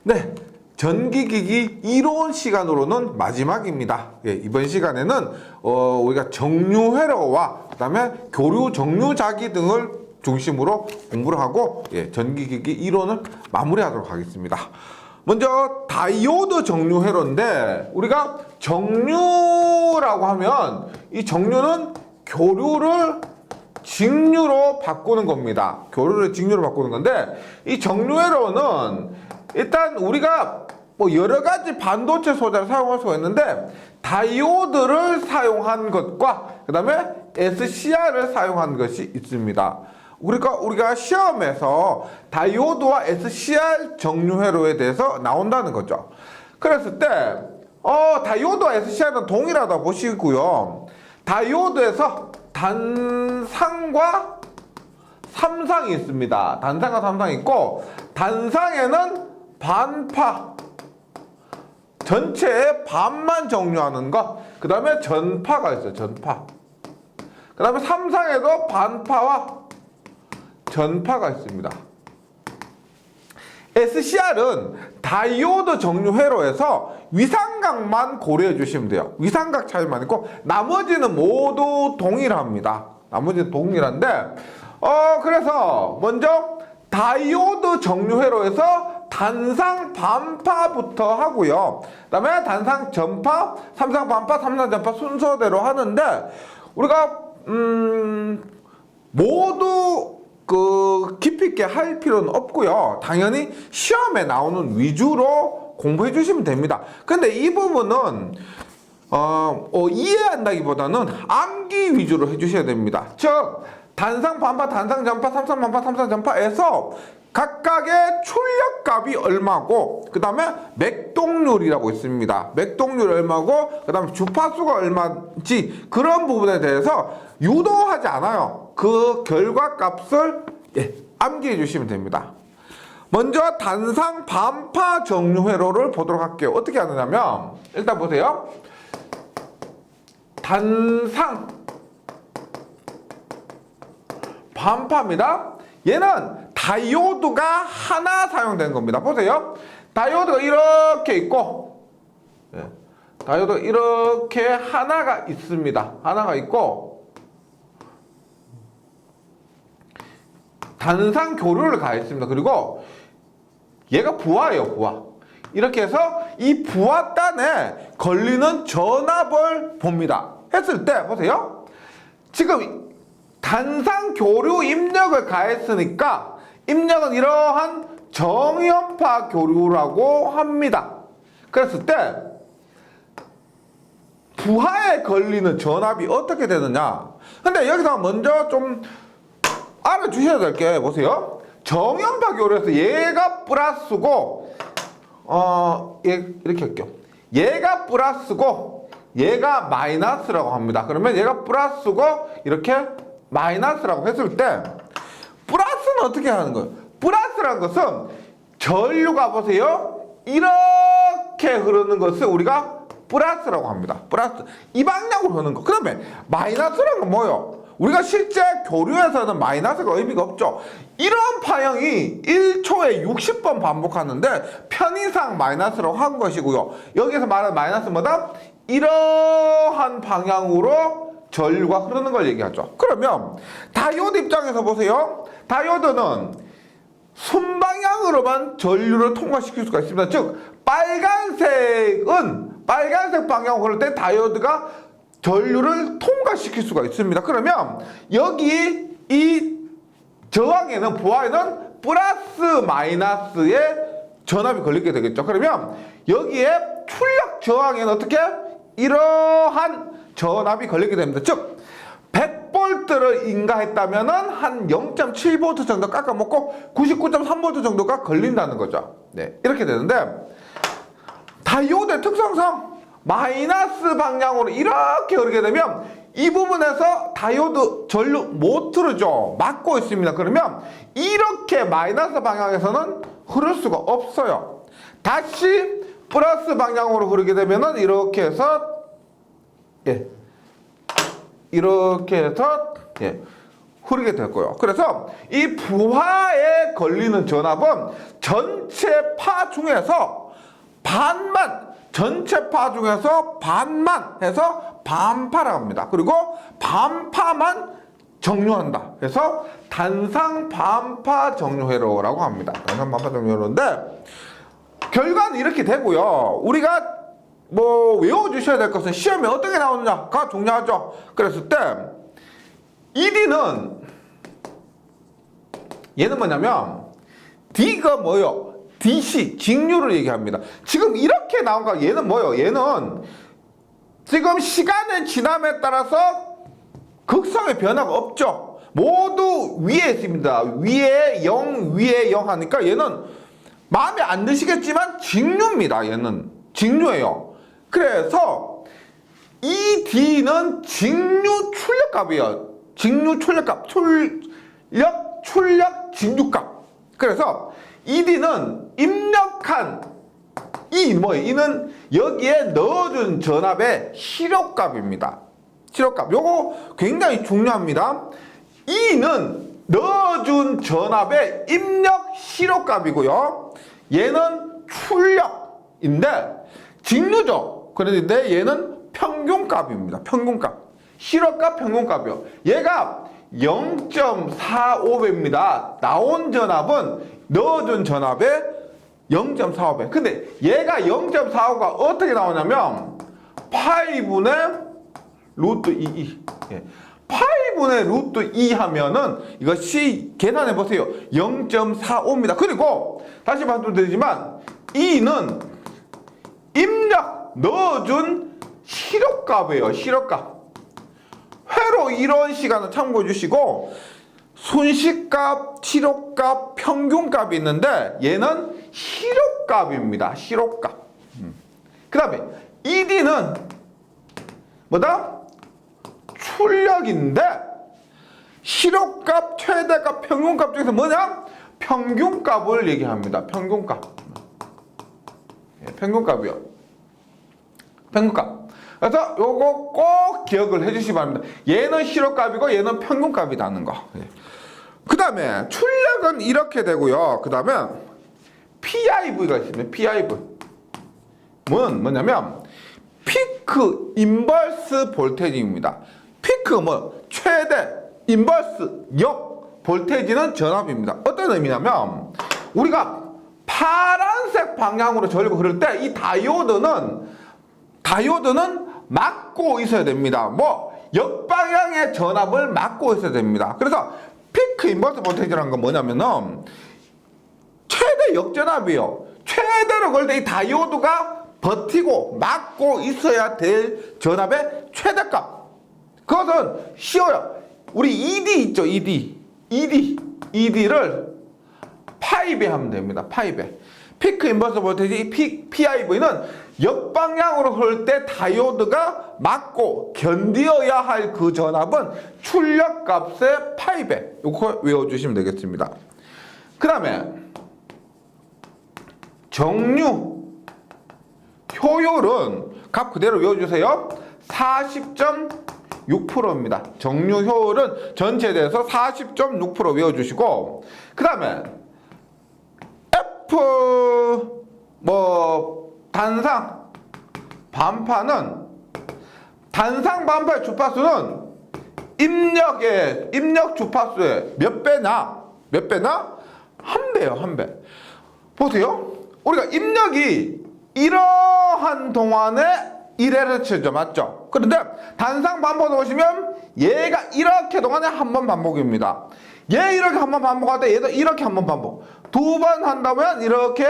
네, 전기기기 이론 시간으로는 마지막입니다. 예, 이번 시간에는 우리가 정류회로와 그다음에 교류 정류자기 등을 중심으로 공부를 하고 전기기기 이론을 마무리하도록 하겠습니다. 먼저 다이오드 정류회로인데 우리가 정류라고 하면 이 정류는 교류를 직류로 바꾸는 겁니다. 교류를 직류로 바꾸는 건데 이 정류회로는 일단 우리가 뭐 여러 가지 반도체 소재를 사용할 수가 있는데 다이오드를 사용한 것과 그 다음에 SCR을 사용한 것이 있습니다. 그러니까 우리가 시험에서 다이오드와 SCR 정류회로에 대해서 나온다는 거죠. 그랬을 때 다이오드와 SCR은 동일하다 보시고요. 다이오드에서 단상과 삼상이 있습니다. 단상과 삼상이 있고 단상에는 반파 전체의 반만 정류하는 것, 그 다음에 전파가 있어요. 전파. 그 다음에 삼상에도 반파와 전파가 있습니다. SCR은 다이오드 정류회로에서 위상각만 고려해 주시면 돼요. 위상각 차이만 있고 나머지는 모두 동일합니다. 나머지는 동일한데 그래서 먼저 다이오드 정류회로에서 단상 반파부터 하고요. 그 다음에 단상 전파, 삼상 반파, 삼상 전파 순서대로 하는데 우리가 모두 깊이 있게 할 필요는 없고요. 당연히 시험에 나오는 위주로 공부해 주시면 됩니다. 근데 이 부분은 이해한다기보다는 암기 위주로 해주셔야 됩니다. 즉 단상 반파, 단상 전파, 삼상 반파, 삼상 전파에서 각각의 출력값이 얼마고 그 다음에 맥동률이라고 있습니다. 맥동률이 얼마고 그 다음에 주파수가 얼마인지 그런 부분에 대해서 유도하지 않아요. 그 결과값을 암기해 주시면 됩니다. 먼저 단상 반파 정류회로를 보도록 할게요. 어떻게 하느냐면 일단 보세요. 단상 반파입니다. 얘는 다이오드가 하나 사용된 겁니다. 보세요. 다이오드가 이렇게 있고 다이오드가 이렇게 하나가 있습니다. 하나가 있고 단상 교류를 가했습니다. 그리고 얘가 부하예요. 부하. 이렇게 해서 이 부하단에 걸리는 전압을 봅니다. 했을 때 보세요. 지금 단상 교류 입력을 가했으니까 입력은 이러한 정연파 교류라고 합니다. 그랬을 때 부하에 걸리는 전압이 어떻게 되느냐. 근데 여기서 먼저 좀 알아주셔야 될 게 보세요. 정연파 교류에서 얘가 플러스고 이렇게 할게요. 얘가 플러스고 얘가 마이너스라고 합니다. 그러면 얘가 플러스고 이렇게 마이너스라고 했을 때 플러스는 어떻게 하는 거예요? 플러스라는 것은 전류가 보세요. 이렇게 흐르는 것을 우리가 플러스라고 합니다. 플러스. 이 방향으로 흐르는 거. 그러면 마이너스라는 건 뭐예요? 우리가 실제 교류에서는 마이너스가 의미가 없죠. 이런 파형이 1초에 60번 반복하는데 편의상 마이너스라고 한 것이고요. 여기서 말하는 마이너스 뭐다? 이러한 방향으로 전류가 흐르는 걸 얘기하죠. 그러면 다이오드 입장에서 보세요. 다이오드는 순방향으로만 전류를 통과시킬 수가 있습니다. 즉 빨간색은 빨간색 방향으로 흐를 때 다이오드가 전류를 통과시킬 수가 있습니다. 그러면 여기 이 저항에는 부하에는 플러스 마이너스의 전압이 걸리게 되겠죠. 그러면 여기에 출력 저항에는 어떻게 이러한 전압이 걸리게 됩니다. 즉 100V를 인가했다면은 한 0.7V 정도 깎아먹고 99.3V 정도가 걸린다는 거죠. 네, 이렇게 되는데 다이오드의 특성상 마이너스 방향으로 이렇게 흐르게 되면 이 부분에서 다이오드 전류 못 흐르죠. 막고 있습니다. 그러면 이렇게 마이너스 방향에서는 흐를 수가 없어요. 다시 플러스 방향으로 흐르게 되면은 이렇게 해서 이렇게 해서 흐르게 될 거예요. 그래서 이 부하에 걸리는 전압은 전체 파 중에서 반만, 전체 파 중에서 반만 해서 반파라고 합니다. 그리고 반파만 정류한다. 그래서 단상 반파 정류회로라고 합니다. 단상 반파 정류회로인데 결과는 이렇게 되고요. 우리가 뭐 외워주셔야 될 것은 시험에 어떻게 나오느냐가 중요하죠. 그랬을 때 ED는 얘는 뭐냐면 D가 뭐요? DC 직류를 얘기합니다. 지금 이렇게 나온 거 얘는 뭐요? 얘는 지금 시간의 지남에 따라서 극성의 변화가 없죠. 모두 위에 있습니다. 위에 0, 위에 0 하니까 얘는 마음에 안 드시겠지만 직류입니다. 얘는 직류예요. 그래서 이 D는 직류 출력값이에요. 직류 출력값, 출력 직류값. 그래서 이 D는 입력한 이 뭐예요? 이는 여기에 넣어준 전압의 시력값입니다. 시력값. 요거 굉장히 중요합니다. E는 넣어준 전압의 입력 시력값이고요. 얘는 출력인데 직류죠. 그런데 얘는 평균값입니다. 평균값. 시력값 평균값이요. 얘가 0.45배입니다. 나온 전압은 넣어준 전압의 0.45배. 근데 얘가 0.45가 어떻게 나오냐면 파이분의 루트 2. 예. 파이분의 루트 2 하면은 이것이 계산해 보세요. 0.45입니다. 그리고 다시 말씀드리지만 E는 입력 넣어준 시력값이에요. 시력값. 회로 이런 시간을 참고해 주시고 순식값, 치료값, 평균값이 있는데 얘는 시력값입니다. 시력값. 그 다음에 ED는 뭐다? 출력인데 시력값, 최대값, 평균값 중에서 뭐냐? 평균값을 얘기합니다. 평균값. 평균값이요. 평균값. 그래서 요거 꼭 기억을 해주시기 바랍니다. 얘는 시력값이고 얘는 평균값이라는 거. 그 다음에 출력은 이렇게 되고요. 그 다음에 PIV가 있습니다. PIV. 뭐냐면 피크 인버스 볼테이지입니다. 피크 뭐 최대 인버스 역 볼테이지는 전압입니다. 어떤 의미냐면 우리가 파란색 방향으로 전류가 흐를 때 이 다이오드는 막고 있어야 됩니다. 뭐 역방향의 전압을 막고 있어야 됩니다. 그래서 피크 인버스 볼테이지라는 건 뭐냐면은 최대 역전압이요. 최대로 걸 때 이 다이오드가 버티고 막고 있어야 될 전압의 최대값. 그것은 쉬워요. 우리 ED 있죠. ED를 파이배 하면 됩니다. 파이배. 피크 인버스 볼테이지 PIV는 역방향으로 흐를 때 다이오드가 막고 견디어야 할 그 전압은 출력값의 파이배. 이거 외워주시면 되겠습니다. 그 다음에 정류 효율은 값 그대로 외워주세요. 40.6%입니다. 정류 효율은 전체에 대해서 40.6% 외워주시고 그 다음에 F 단상 반파는 단상 반파의 주파수는 입력 주파수의 몇 배나? 한 배요, 한 배. 보세요. 우리가 입력이 이러한 동안에 1Hz죠, 맞죠? 그런데 단상 반복을 보시면 얘가 이렇게 동안에 한 번 반복입니다. 얘 이렇게 한 번 반복할 때 얘도 이렇게 한 번 반복. 두 번 한다면 이렇게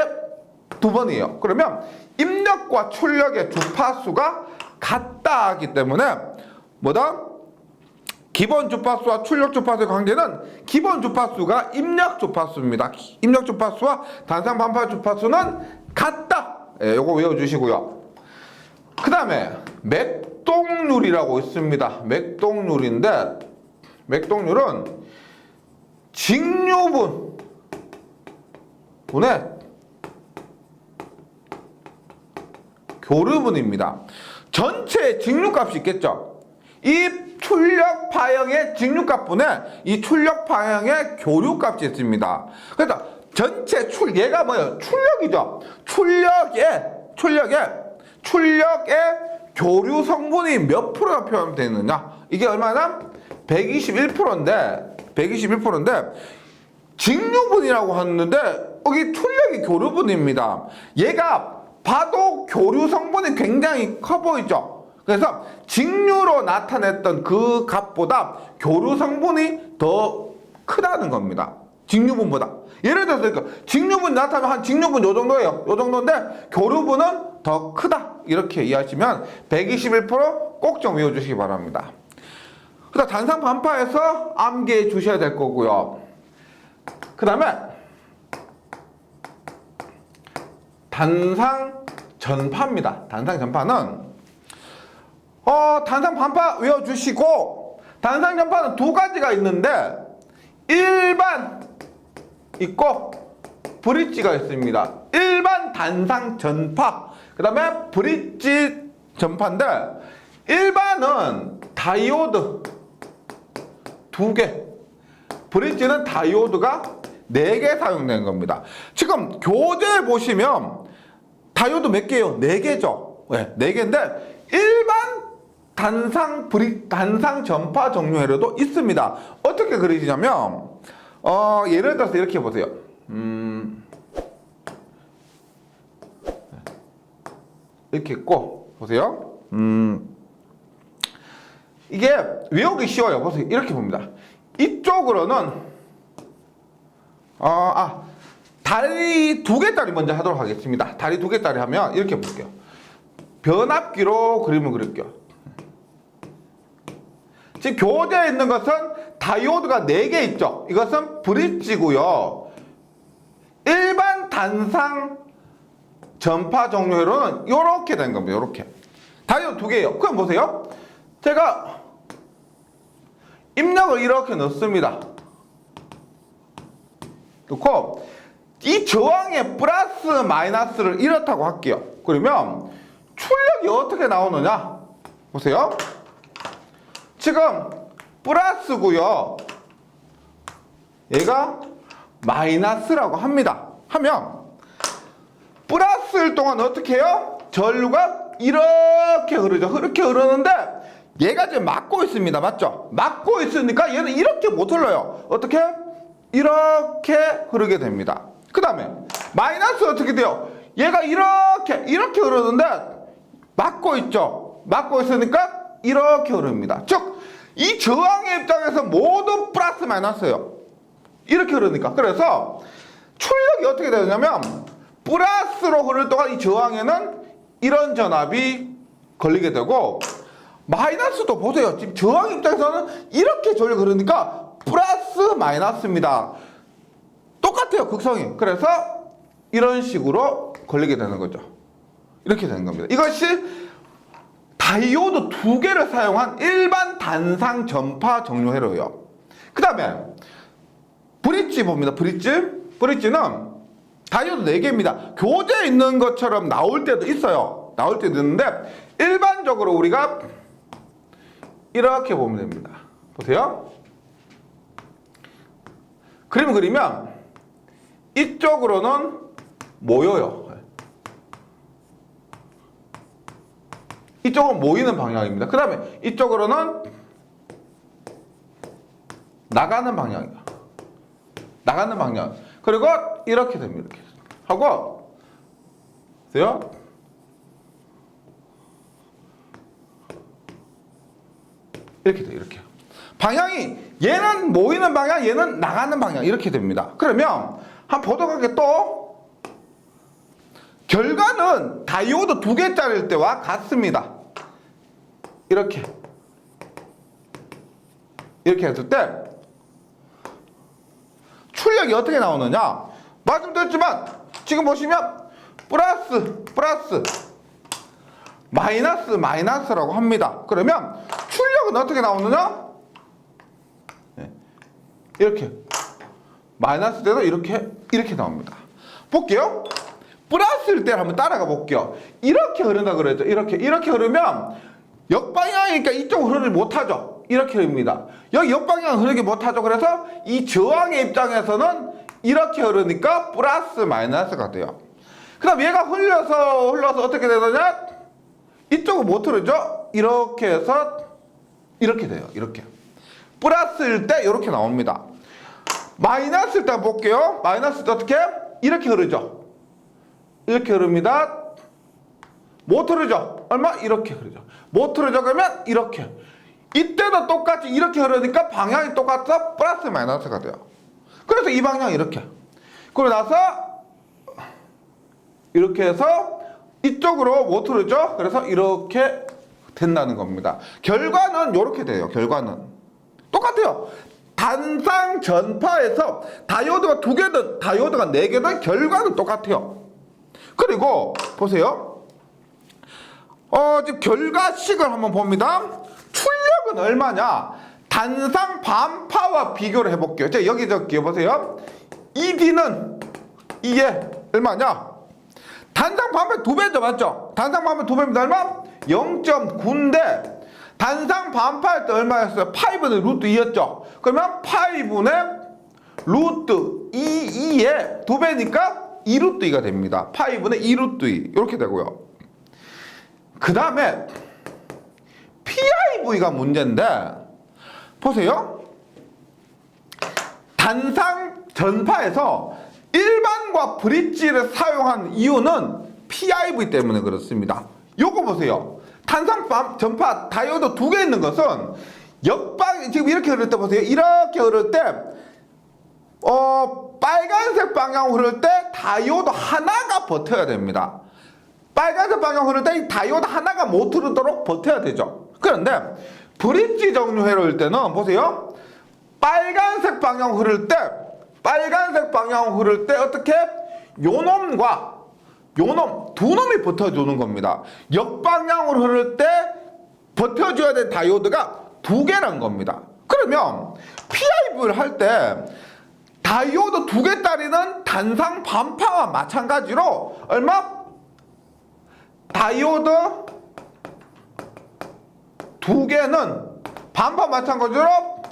두 번이에요. 그러면 입력과 출력의 주파수가 같다 하기 때문에 뭐다? 기본 주파수와 출력 주파수의 관계는 기본 주파수가 입력 주파수입니다. 입력 주파수와 단상 반파 주파수는 같다. 예, 요거 외워주시고요. 그 다음에 맥동률이라고 있습니다. 맥동률인데 맥동률은 직류분 분의 교류분입니다. 전체 직류값이 있겠죠. 이 출력 파형의 직류값분에 이 출력 파형의 교류값이 있습니다. 그래서 전체 얘가 뭐예요? 출력이죠. 출력의 교류 성분이 몇 프로나 표현되느냐? 이게 얼마나? 121%인데 직류분이라고 하는데 여기 출력이 교류분입니다. 얘가 봐도 교류 성분이 굉장히 커 보이죠. 그래서 직류로 나타냈던 그 값보다 교류 성분이 더 크다는 겁니다. 직류분보다. 예를 들어서 그러니까 직류분 나타나면 한 직류분 요 정도예요. 요 정도인데 교류분은 더 크다. 이렇게 이해하시면 121% 꼭 좀 외워주시기 바랍니다. 그다음 단상 반파에서 암기해 주셔야 될 거고요. 그 다음에 단상 전파입니다. 단상 전파는 단상 반파 외워주시고 단상 전파는 두 가지가 있는데 일반 있고 브릿지가 있습니다. 일반 단상 전파 그 다음에 브릿지 전파인데 일반은 다이오드 2개 브릿지는 다이오드가 4개 사용된 겁니다. 지금 교재에 보시면 다이오드 몇 개예요? 4개죠. 네, 4개인데 일반 단상 전파 종류회로도 있습니다. 어떻게 그리시냐면 예를 들어서 이렇게 보세요. 이렇게 있고 보세요. 이게 외우기 쉬워요. 보세요. 이렇게 봅니다. 이쪽으로는 다리 2개짜리 먼저 하도록 하겠습니다. 다리 2개짜리 하면 이렇게 볼게요. 변압기로 그림을 그릴게요. 지금 교재에 있는 것은 다이오드가 4개 있죠. 이것은 브릿지고요. 일반 단상 전파 종류로는 이렇게 된 겁니다. 이렇게 다이오드 2개예요. 그럼 보세요. 제가 입력을 이렇게 넣습니다. 넣고 이 저항의 플러스 마이너스를 이렇다고 할게요. 그러면 출력이 어떻게 나오느냐? 보세요. 지금 플러스고요. 얘가 마이너스라고 합니다. 하면 플러스일 동안 어떻게 해요? 전류가 이렇게 흐르죠. 이렇게 흐르는데 얘가 지금 막고 있습니다. 맞죠? 막고 있으니까 얘는 이렇게 못 흘러요. 어떻게? 이렇게 흐르게 됩니다. 그 다음에 마이너스 어떻게 돼요? 얘가 이렇게 흐르는데 막고 있죠. 막고 있으니까 이렇게 흐릅니다. 즉 이 저항의 입장에서 모두 플러스 마이너스예요. 이렇게 흐르니까. 그래서 출력이 어떻게 되냐면 플러스로 흐를 동안 이 저항에는 이런 전압이 걸리게 되고 마이너스도 보세요. 지금 저항 입장에서는 이렇게 전류가 흐르니까 플러스 마이너스입니다. 똑같아요. 극성이. 그래서 이런 식으로 걸리게 되는 거죠. 이렇게 되는 겁니다. 이것이 다이오드 2개를 사용한 일반 단상 전파 정류 회로예요. 그 다음에 브릿지 봅니다. 브릿지는 다이오드 4개입니다. 교재에 있는 것처럼 나올 때도 있어요. 나올 때도 있는데 일반적으로 우리가 이렇게 보면 됩니다. 보세요. 그림 그리면 이쪽으로는 모여요. 이쪽은 모이는 방향입니다. 그 다음에 이쪽으로는 나가는 방향이에요. 나가는 방향. 그리고 이렇게 됩니다. 이렇게 하고 보세요. 이렇게 돼요. 이렇게. 방향이 얘는 모이는 방향, 얘는 나가는 방향 이렇게 됩니다. 그러면 한번 보도록 하게 또 결과는 다이오드 2개짜리일 때와 같습니다. 이렇게 했을 때 출력이 어떻게 나오느냐? 말씀드렸지만 지금 보시면 플러스 마이너스라고 합니다. 그러면 출력은 어떻게 나오느냐? 이렇게 마이너스 때도 이렇게 나옵니다. 볼게요. 플러스일 때 한번 따라가 볼게요. 이렇게 흐른다 그랬죠. 이렇게 흐르면 역방향이니까 이쪽으로 흐르지 못하죠. 이렇게 흐릅니다. 여기 역방향 흐르지 못하죠. 그래서 이 저항의 입장에서는 이렇게 흐르니까 플러스 마이너스가 돼요. 그 다음 얘가 흘러서 어떻게 되느냐? 이쪽은 못 흐르죠? 이렇게 해서 이렇게 돼요. 이렇게. 플러스일 때 이렇게 나옵니다. 마이너스일 때 볼게요. 마이너스일 때 어떻게? 이렇게 흐르죠. 이렇게 흐릅니다. 못 흐르죠? 얼마? 이렇게 흐르죠. 못 흐르죠? 그러면 이렇게. 이때도 똑같이 이렇게 흐르니까 방향이 똑같아서 플러스 마이너스가 돼요. 그래서 이 방향이 이렇게. 그러고 나서 이렇게 해서 이쪽으로 못 흐르죠? 그래서 이렇게 된다는 겁니다. 결과는 이렇게 돼요. 결과는 똑같아요. 단상 전파에서 다이오드가 2개든 다이오드가 4개든 결과는 똑같아요. 그리고 보세요. 지금 결과식을 한번 봅니다. 출력은 얼마냐? 단상 반파와 비교를 해볼게요. 자, 여기 적게요. 보세요. ED는 이게 얼마냐? 단상 반파 2배죠, 맞죠? 단상 반파 2배입니다. 얼마? 0.9인데 단상 반파할 때 얼마였어요? 파이분의 루트 2였죠. 그러면 파이분의 루트 2의 2배니까 2루트 2가 됩니다. 파이분의 2루트 2 이렇게 되고요. 그 다음에 PIV가 문제인데 보세요. 단상 전파에서 일반과 브릿지를 사용한 이유는 PIV 때문에 그렇습니다. 요거 보세요. 단상 전파 다이오드 2개 있는 것은 역방 지금 이렇게 흐를 때 보세요. 이렇게 흐를 때 빨간색 방향 흐를 때 다이오드 하나가 버텨야 됩니다. 빨간색 방향 흐를 때 이 다이오드 하나가 못 흐르도록 버텨야 되죠. 그런데 브릿지 종류회로 일 때는 보세요. 빨간색 방향 흐를 때 어떻게 요놈과 요놈 두 놈이 버텨주는 겁니다. 역방향으로 흐를 때 버텨줘야 될 다이오드가 2개란 겁니다. 그러면 PIV를 할 때 다이오드 2개짜리는 단상 반파와 마찬가지로 얼마? 다이오드 2개는 반파 마찬가지로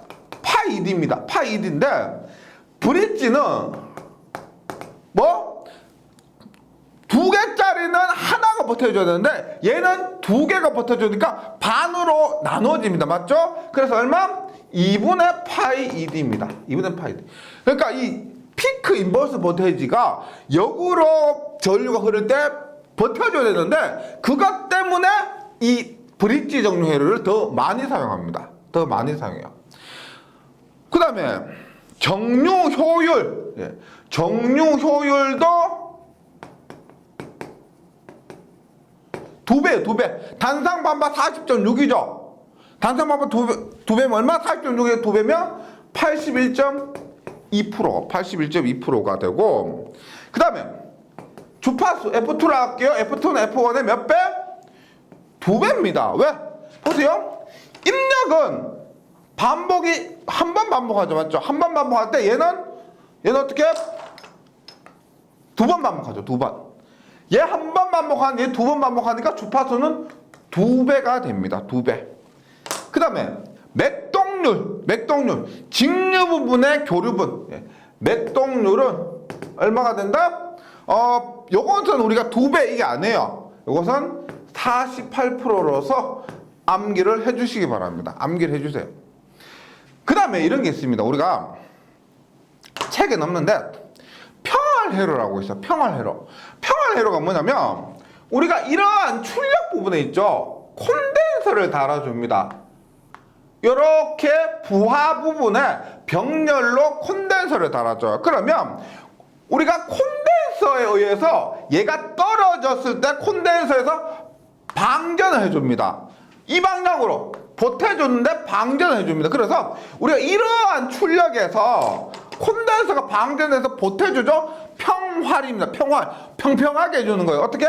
파이D입니다. 파이D인데 브릿지는 뭐? 2개짜리는 하나가 버텨줘야 되는데 얘는 2개가 버텨주니까 반으로 나눠집니다. 맞죠? 그래서 얼마? 2분의 파이 ED입니다. 2분의 파이 ED. 그러니까 이 피크 인버스 볼테이지가 역으로 전류가 흐를 때 버텨줘야 되는데 그것 때문에 이 브릿지 종류회로를 더 많이 사용합니다. 더 많이 사용해요. 그 다음에 정류 효율. 정류 효율도 2배. 단상 반파 40.6이죠. 단상 반파 2배면 얼마? 40.6에 2배면 81.2%가 되고, 그 다음에 주파수 F2로 할게요. F2는 F1의 몇 배? 2배입니다. 왜? 보세요. 입력은 반복이 한 번 반복하죠. 맞죠? 한 번 반복할 때 얘는 어떻게? 2번 반복하죠. 2번. 얘 한 번 반복하는 얘 2번 반복하니까 주파수는 2배가 됩니다. 2배. 그 다음에 맥동률. 직류 부분의 교류분. 맥동률은 얼마가 된다? 요것은 우리가 2배 이게 아니에요. 요것은 48%로서 암기를 해주시기 바랍니다. 암기를 해주세요. 그 다음에 이런 게 있습니다. 우리가 책에 넣는데 평활회로라고 있어요. 평활회로가 뭐냐면 우리가 이러한 출력 부분에 있죠. 콘덴서를 달아줍니다. 이렇게 부하 부분에 병렬로 콘덴서를 달아줘요. 그러면 우리가 콘덴서에 의해서 얘가 떨어졌을 때 콘덴서에서 방전을 해줍니다. 이 방향으로 보태줬는데 방전을 해줍니다. 그래서 우리가 이러한 출력에서 콘덴서가 방전해서 보태주죠. 평활입니다. 평평하게 해주는 거예요. 어떻게?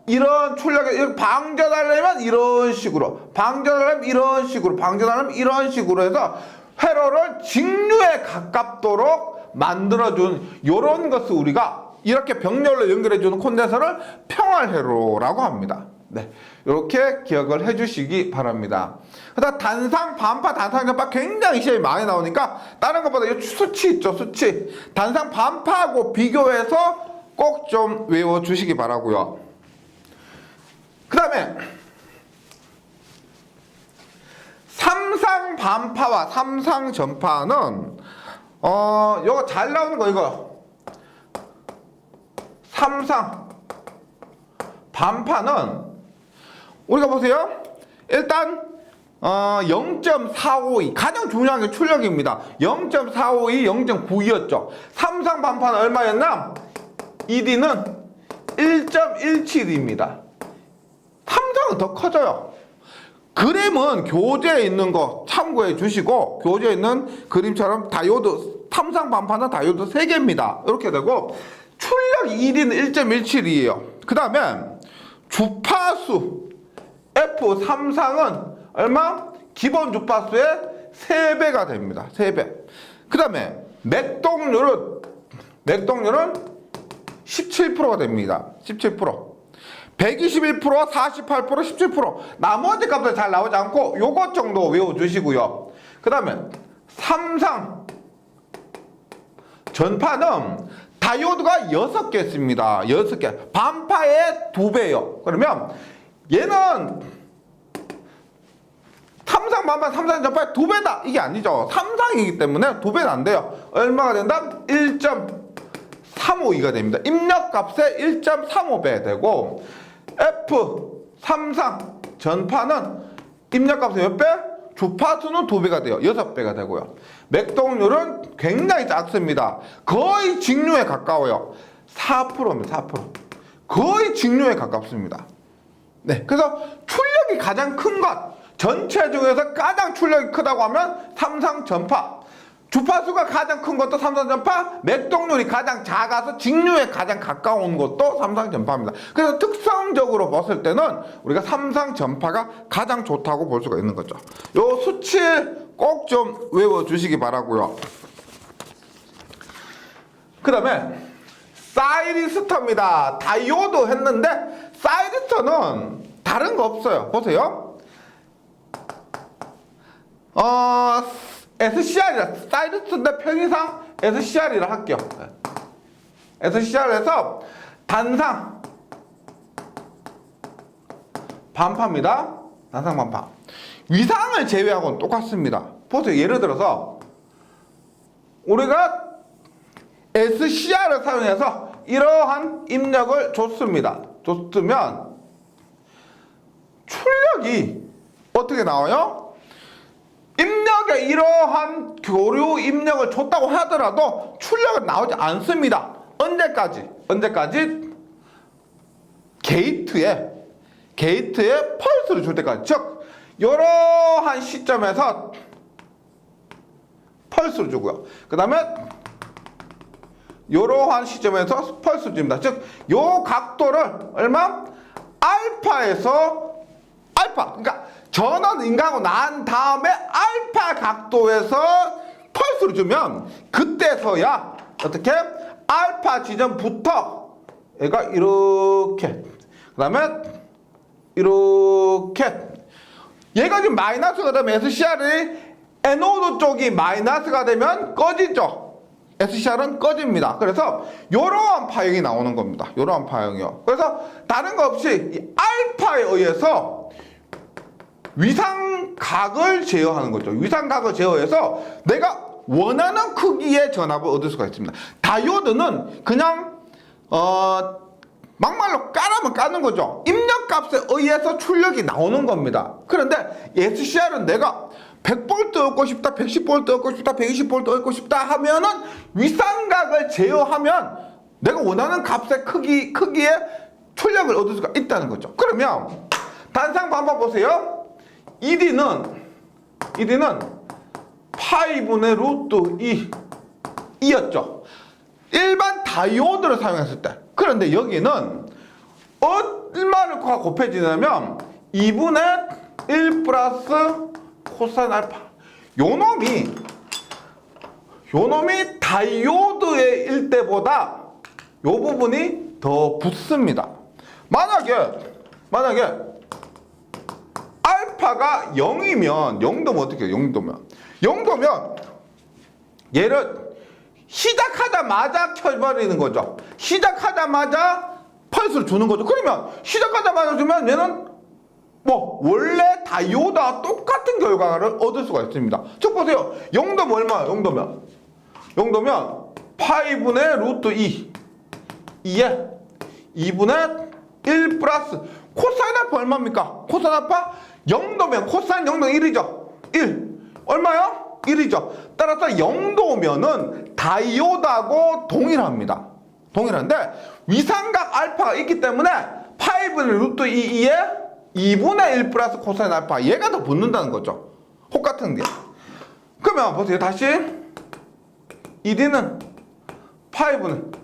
이런 출력에 방전하려면 이런 식으로, 방전하려면 이런 식으로, 방전하려면 이런 식으로 해서 회로를 직류에 가깝도록 만들어준 이런 것을 우리가 이렇게 병렬로 연결해주는 콘덴서를 평활회로라고 합니다. 네. 이렇게 기억을 해주시기 바랍니다. 그다음 단상, 반파, 단상, 전파 굉장히 시험이 많이 나오니까 다른 것보다 이 수치 있죠, 수치. 단상, 반파하고 비교해서 꼭 좀 외워주시기 바라고요. 그 다음에 삼상 반파와 삼상 전파는 요거 잘 나오는 거 이거. 삼상 반파는 우리가 보세요. 일단 0.452 가장 중요한 게 출력입니다. 0.452, 0.92였죠. 삼상 반파는 얼마였나? ED는 1.17입니다. 삼상은 더 커져요. 그림은 교재에 있는 거 참고해 주시고, 교재에 있는 그림처럼 다이오드, 삼상 반파는 다이오드 3개입니다. 이렇게 되고, 출력 ED는 1.17이에요. 그 다음에 주파수 F 삼상은 얼마? 기본 주파수의 3배가 됩니다. 3배. 그 다음에 맥동률은 17%가 됩니다. 17%. 121%, 48%, 17%. 나머지 값은 잘 나오지 않고 요것 정도 외워주시고요. 그 다음에 삼상 전파는 다이오드가 6개 있습니다. 6개. 반파의 2배예요. 그러면 얘는 삼상 반파, 삼상 전파의 2배다. 이게 아니죠. 삼상이기 때문에 2배는 안 돼요. 얼마가 된다? 1.352가 됩니다. 입력값의 1.35배 되고, F 삼상 전파는 입력값의 몇 배? 주파수는 2배가 돼요. 6배가 되고요. 맥동률은 굉장히 작습니다. 거의 직류에 가까워요. 4%입니다. 4%. 거의 직류에 가깝습니다. 네, 그래서 출력이 가장 큰 것, 전체 중에서 가장 출력이 크다고 하면 삼상 전파. 주파수가 가장 큰 것도 삼상 전파, 맥동률이 가장 작아서 직류에 가장 가까운 것도 삼상 전파입니다. 그래서 특성적으로 봤을 때는 우리가 삼상 전파가 가장 좋다고 볼 수가 있는 거죠. 요 수치 꼭 좀 외워주시기 바라고요. 그 다음에 사이리스터입니다. 다이오드 했는데 사이리스터는 다른 거 없어요. 보세요. SCR이라, 사이리스터인데 편의상 SCR이라 할게요. SCR에서 단상 반파입니다. 단상 반파. 위상을 제외하고는 똑같습니다. 보세요. 예를 들어서 우리가 SCR을 사용해서 이러한 입력을 줬습니다. 줬으면 출력이 어떻게 나와요? 입력에 이러한 교류 입력을 줬다고 하더라도 출력은 나오지 않습니다. 언제까지? 게이트에 펄스를 줄 때까지. 즉 이러한 시점에서 펄스를 주고요. 그 다음에 이러한 시점에서 펄스를 줍니다. 즉 이 각도를 얼마? 알파에서 알파, 그러니까 전원 인가하고 난 다음에 알파 각도에서 펄스를 주면 그때서야 어떻게? 알파 지점부터 얘가 이렇게, 그 다음에 이렇게, 얘가 지금 마이너스가 되면 SCR이 에노드 쪽이 마이너스가 되면 꺼지죠. SCR은 꺼집니다. 그래서 이러한 파형이 나오는 겁니다. 이러한 파형이요. 그래서 다른 거 없이 이 알파에 의해서 위상각을 제어하는 거죠. 위상각을 제어해서 내가 원하는 크기의 전압을 얻을 수가 있습니다. 다이오드는 그냥 막말로 까라면 까는 거죠. 입력값에 의해서 출력이 나오는 겁니다. 그런데 SCR은 내가 100V 얻고 싶다, 110V 얻고 싶다, 120V 얻고 싶다 하면은 위상각을 제어하면 내가 원하는 값의 크기의 출력을 얻을 수가 있다는 거죠. 그러면 단상 반파 보세요. ED는 파이분의 루트 2였죠. 일반 다이오드를 사용했을 때. 그런데 여기는 얼마를 곱해지냐면 2분의 1 플러스 코사인 알파. 요 놈이 다이오드의 일 때보다 요 부분이 더 붙습니다. 만약에 알파가 0이면 0도면 어떻게 해요? 0도면 얘를 시작하자마자 켜버리는 거죠. 시작하자마자 펄스를 주는 거죠. 그러면 시작하자마자 주면 얘는 원래 다이오드와 똑같은 결과를 얻을 수가 있습니다. 즉 보세요. 0도면 얼마예요? 0도면 5분의 루트 2에 2분의 1 플러스 코사인 알파 얼마입니까? 코사인 알파 0도면 코사인 0도면 1이죠. 1 얼마요? 1이죠. 따라서 0도면은 다이오드하고 동일합니다. 동일한데 위상각 알파가 있기 때문에 5분의 루트 2에 2분의 1 플러스 코사인 알파 얘가 더 붙는다는 거죠. 똑같은 게. 그러면 보세요. 다시 1D는 5분의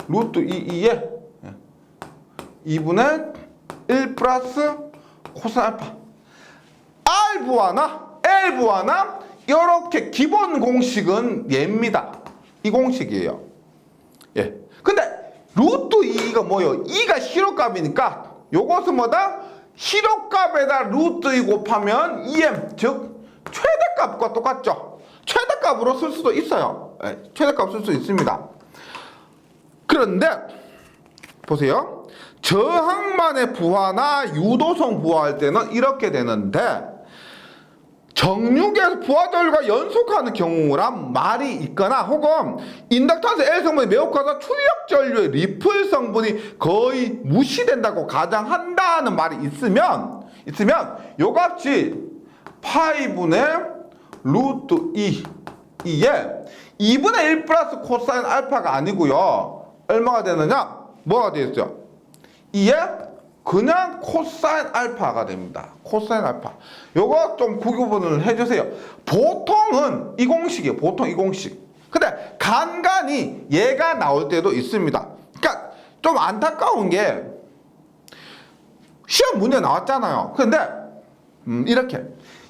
루트 2에 2분의 1 플러스 코사인 알파 L부하나 이렇게 기본 공식은 얘입니다. 이 공식이에요. 예. 근데 루트 2가 뭐예요? 2가 실호값이니까 요것은 뭐다? 실호값에다 루트 2 곱하면 2m 즉 최대값과 똑같죠. 최대값으로 쓸 수도 있어요. 예. 최대값 쓸 수 있습니다. 그런데 보세요. 저항만의 부하나 유도성 부하할 때는 이렇게 되는데 정육에서 부하절과 연속하는 경우란 말이 있거나 혹은 인덕탄스 L 성분이 매우 커서 출력 전류의 리플 성분이 거의 무시된다고 가정한다는 말이 있으면 요 값이 5분의 루트 2에 2분의 1 플러스 코사인 알파가 아니고요. 얼마가 되느냐? 뭐가 되겠어요? 2에 그냥 코사인 알파가 됩니다. 코사인 알파. 요거 좀 구분을 해주세요. 보통은 이 공식이에요. 보통 이 공식. 근데 간간히 얘가 나올 때도 있습니다. 그러니까 좀 안타까운 게 시험 문제 나왔잖아요. 근데 이렇게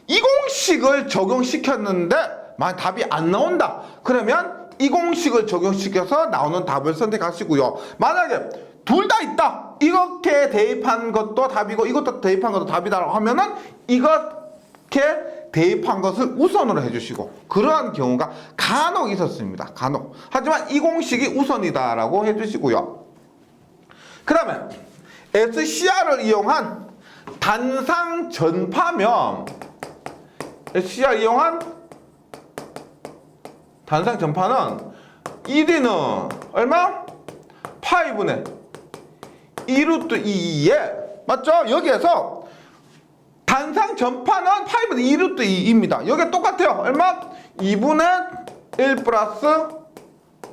이 공식을 적용시켰는데 만약 답이 안 나온다. 그러면 이 공식을 적용시켜서 나오는 답을 선택하시고요. 만약에 둘 다 있다. 이렇게 대입한 것도 답이고 이것도 대입한 것도 답이다라고 하면은 이렇게 대입한 것을 우선으로 해주시고 그러한 경우가 간혹 있었습니다. 간혹. 하지만 이 공식이 우선이다라고 해주시고요. 그 다음에 SCR을 이용한 단상 전파면 SCR 이용한 단상 전파는 1D는 얼마? 5분의 2루트 2에 맞죠? 여기에서 단상 전파는 5분의 2루트 2입니다. 여기 똑같아요. 얼마? 2분의 1 플러스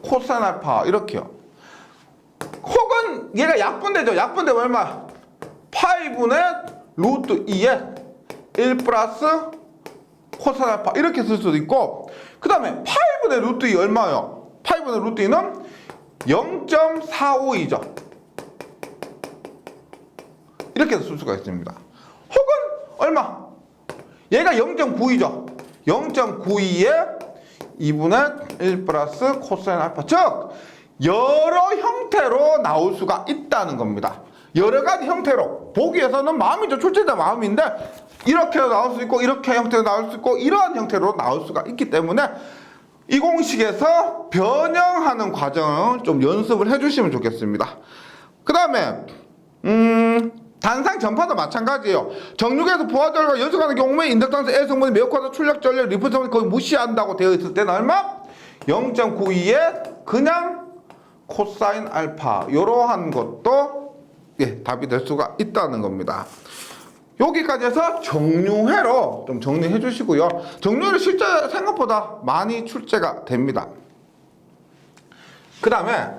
코사인 알파 이렇게요. 혹은 얘가 약분되죠. 약분되면 얼마? 5분의 루트 2에 1 플러스 코사인 알파 이렇게 쓸 수도 있고 그 다음에 5분의 루트 2 얼마요? 5분의 루트 2는 0.452죠. 이렇게 쓸 수가 있습니다. 혹은 얼마? 얘가 0.92죠. 0.92에 2분의 1 플러스 코사인 알파. 즉 여러 형태로 나올 수가 있다는 겁니다. 여러 가지 형태로 보기 위해서는 마음이죠. 출제자 마음인데 이렇게도 나올 수 있고 이렇게 형태로 나올 수 있고 이러한 형태로 나올 수가 있기 때문에 이 공식에서 변형하는 과정을 좀 연습을 해주시면 좋겠습니다. 그 다음에 단상 전파도 마찬가지예요. 정육에서 부하절과 연속하는 경우에 인덕탄스 L 성분이 매우 커서 출력 전류 리플 성분이 거의 무시한다고 되어 있을 때는 얼마? 0.92에 그냥 코사인 알파 이러한 것도 답이 될 수가 있다는 겁니다. 여기까지 해서 정류회로 좀 정리해 주시고요. 정류회는 실제 생각보다 많이 출제가 됩니다. 그 다음에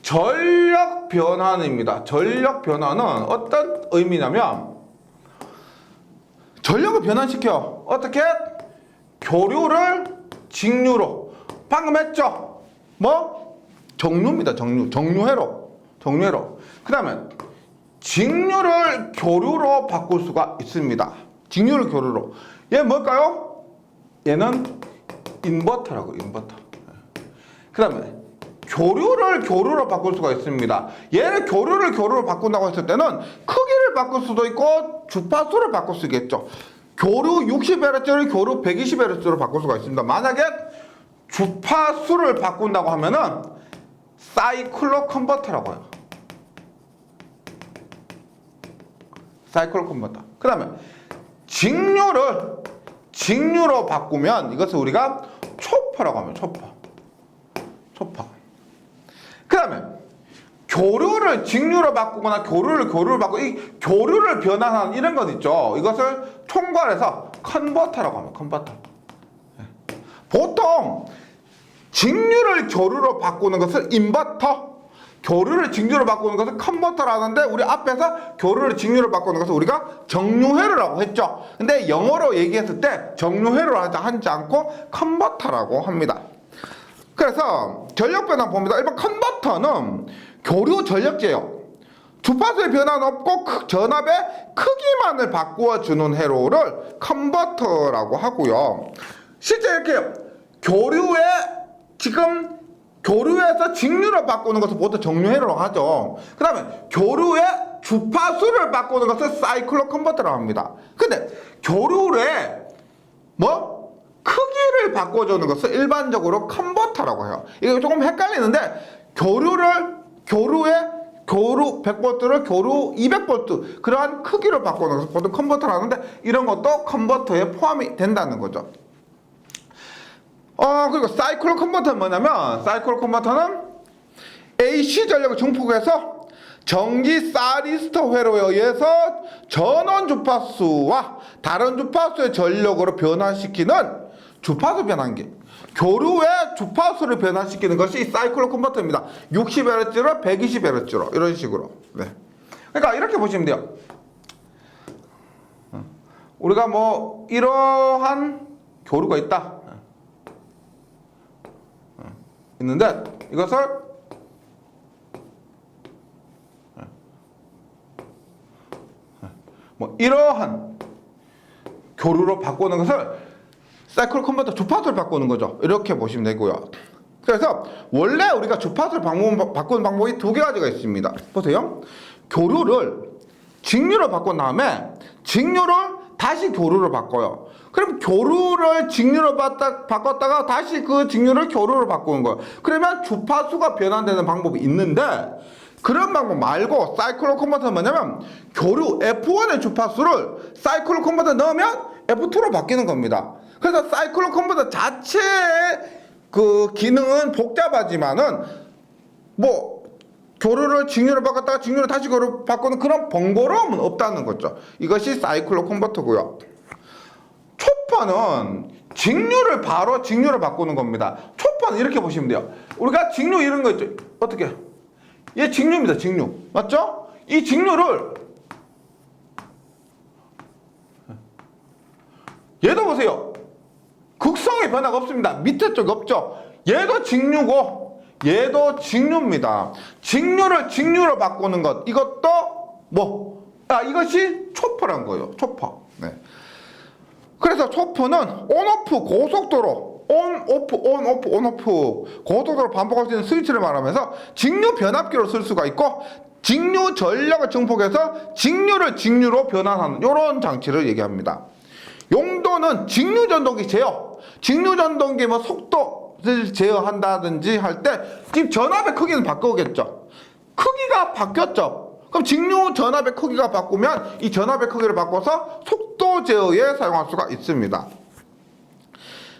전력 변환입니다. 전력 변환은 어떤 의미냐면 전력을 변환시켜. 어떻게? 교류를 직류로. 방금 했죠? 뭐? 정류입니다. 정류회로. 그 다음에 직류를 교류로 바꿀 수가 있습니다. 직류를 교류로. 얘 뭘까요? 얘는 인버터라고. 인버터. 그 다음에 교류로 바꿀 수가 있습니다. 얘를 교류로 바꾼다고 했을 때는 크기를 바꿀 수도 있고 주파수를 바꿀 수 있겠죠. 교류 60Hz를 교류 120Hz로 바꿀 수가 있습니다. 만약에 주파수를 바꾼다고 하면은 사이클로 컨버터라고 해요. 사이클로 컨버터. 그 다음에 직류로 바꾸면 이것을 우리가 초퍼라고 하면 초퍼. 그 다음에 교류를 직류로 바꾸거나 교류를 바꾸고 이 교류를 변환하는 이런 것 있죠. 이것을 총괄해서 컨버터라고 하면 컨버터. 보통 직류를 교류로 바꾸는 것을 인버터, 교류를 직류로 바꾸는 것을 컨버터라는데 우리 앞에서 교류를 직류로 바꾸는 것을 우리가 정류회로라고 했죠. 근데 영어로 얘기했을 때 정류회로로 하지 않고 컨버터라고 합니다. 그래서 전력 변화 봅니다. 일반 컨버터는 교류 전력제예요. 주파수의 변화는 없고 전압의 크기만을 바꾸어 주는 회로를 컨버터라고 하고요. 실제 이렇게 교류에서 직류로 바꾸는 것을 보통 정류회로라고 하죠. 그 다음에 교류의 주파수를 바꾸는 것을 사이클로 컨버터라고 합니다. 근데 교류에 크기를 바꿔주는 것을 일반적으로 컨버터라고 해요. 이게 조금 헷갈리는데 교류 100V를 교류 200V 그러한 크기로 바꾸는 것을 보통 컨버터라고 하는데 이런 것도 컨버터에 포함이 된다는 거죠. 그리고 사이클로 컨버터는 뭐냐면 사이클로 컨버터는 AC 전력을 증폭해서 전기 사이리스터 회로에 의해서 전원 주파수와 다른 주파수의 전력으로 변화시키는 주파수 변환기. 교류의 주파수를 변환시키는 것이 사이클로 컨버터입니다. 60Hz로 120Hz로 이런 식으로. 네. 그러니까 이렇게 보시면 돼요. 우리가 이러한 교류가 있다. 있는데 이것을 이러한 교류로 바꾸는 것을 사이클 컨버터 주파수를 바꾸는 거죠. 이렇게 보시면 되고요. 그래서 원래 우리가 주파수를 바꾸는 방법이 두 가지가 있습니다. 보세요. 교류를 직류로 바꾼 다음에 직류를 다시 교류로 바꿔요. 그럼 교류를 직류로 바꿨다가 다시 그 직류를 교류로 바꾸는 거예요. 그러면 주파수가 변환되는 방법이 있는데 그런 방법 말고 사이클로 컨버터는 뭐냐면 교류 F1의 주파수를 사이클로 컨버터에 넣으면 F2로 바뀌는 겁니다. 그래서 사이클로 컨버터 자체의 그 기능은 복잡하지만은 교류를 직류로 바꿨다가 직류를 다시 교류로 바꾸는 그런 번거로움은 없다는 거죠. 이것이 사이클로 컨버터고요. 초퍼는 직류를 바로 직류로 바꾸는 겁니다. 초퍼는 이렇게 보시면 돼요. 우리가 직류 이런 거 있죠. 어떻게? 얘 직류입니다. 직류. 맞죠? 이 직류를 얘도 보세요. 극성의 변화가 없습니다. 밑에 쪽 없죠? 얘도 직류고 얘도 직류입니다. 직류를 직류로 바꾸는 것 이것도 이것이 초퍼란 거예요. 초퍼. 네. 그래서 초퍼는 온오프 고속도로 온오프 고속도로 반복할 수 있는 스위치를 말하면서 직류 변압기로 쓸 수가 있고 직류 전력을 증폭해서 직류를 직류로 변환하는 이런 장치를 얘기합니다. 용도는 직류 전동기 제어, 직류 전동기 속도를 제어한다든지 할 때 지금 전압의 크기는 바꾸겠죠. 크기가 바뀌었죠. 그럼 직류 전압의 크기가 바꾸면 이 전압의 크기를 바꿔서 속도 제어에 사용할 수가 있습니다.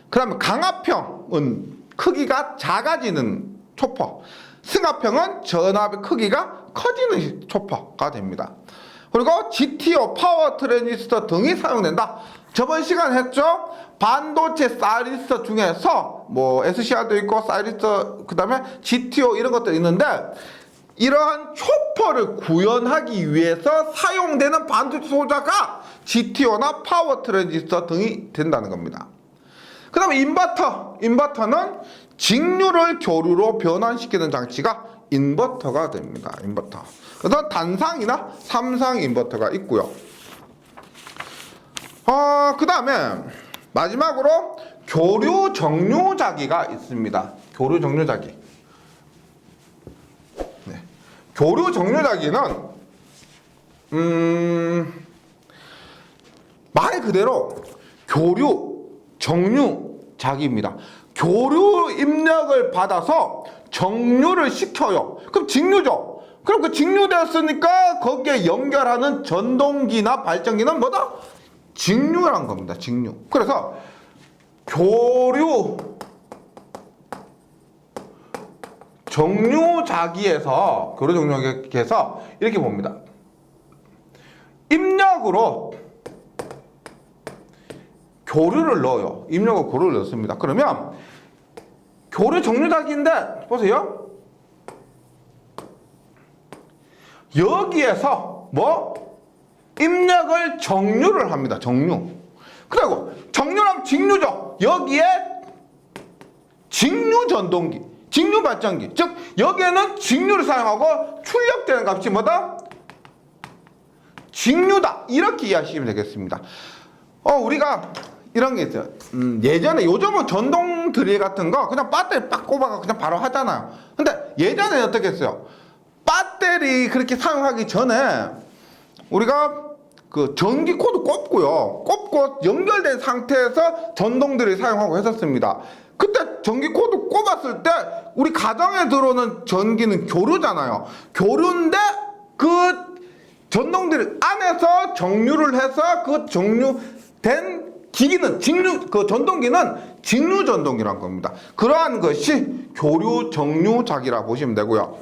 그 다음에 강압형은 크기가 작아지는 초퍼, 승합형은 전압의 크기가 커지는 초퍼가 됩니다. 그리고 GTO, 파워 트랜지스터 등이 사용된다. 저번 시간에 했죠? 반도체 사이리스터 중에서 SCR도 있고 사이리스터 그 다음에 GTO 이런 것들이 있는데 이러한 초퍼를 구현하기 위해서 사용되는 반도체 소자가 GTO나 파워 트랜지스터 등이 된다는 겁니다. 그 다음에 인버터는 직류를 교류로 변환시키는 장치가 인버터가 됩니다. 인버터. 그래서 단상이나 삼상 인버터가 있고요. 그 다음에 마지막으로 교류 정류자기가 있습니다. 교류 정류자기. 교류 정류자기는 말 그대로 교류 정류자기입니다. 교류 입력을 받아서 정류를 시켜요. 그럼 직류죠. 그럼 그 직류되었으니까 거기에 연결하는 전동기나 발전기는 뭐다? 직류란 겁니다. 직류. 그래서 교류 정류자기에서 이렇게 봅니다. 입력으로 교류를 넣어요. 입력으로 교류를 넣습니다. 그러면 교류 정류자기인데 보세요. 여기에서 뭐 입력을 정류를 합니다. 정류. 그리고 정류하면 직류죠. 여기에 직류 전동기, 직류 발전기. 즉 여기에는 직류를 사용하고 출력되는 값이 뭐다? 직류다. 이렇게 이해하시면 되겠습니다. 우리가 이런 게 있어요. 예전에 요즘은 전동 드릴 같은 거 그냥 배터리 빡 꼽아가 그냥 바로 하잖아요. 근데 예전에 어떻게 했어요? 배터리 그렇게 사용하기 전에 우리가 그 전기 코드 꼽고 연결된 상태에서 전동들을 사용하고 했었습니다. 그때 전기 코드 꼽았을 때 우리 가정에 들어오는 전기는 교류잖아요. 교류인데 그 전동들 안에서 정류를 해서 그 정류된 기기는 그 전동기는 직류 전동기란 겁니다. 그러한 것이 교류 정류자기라 보시면 되고요.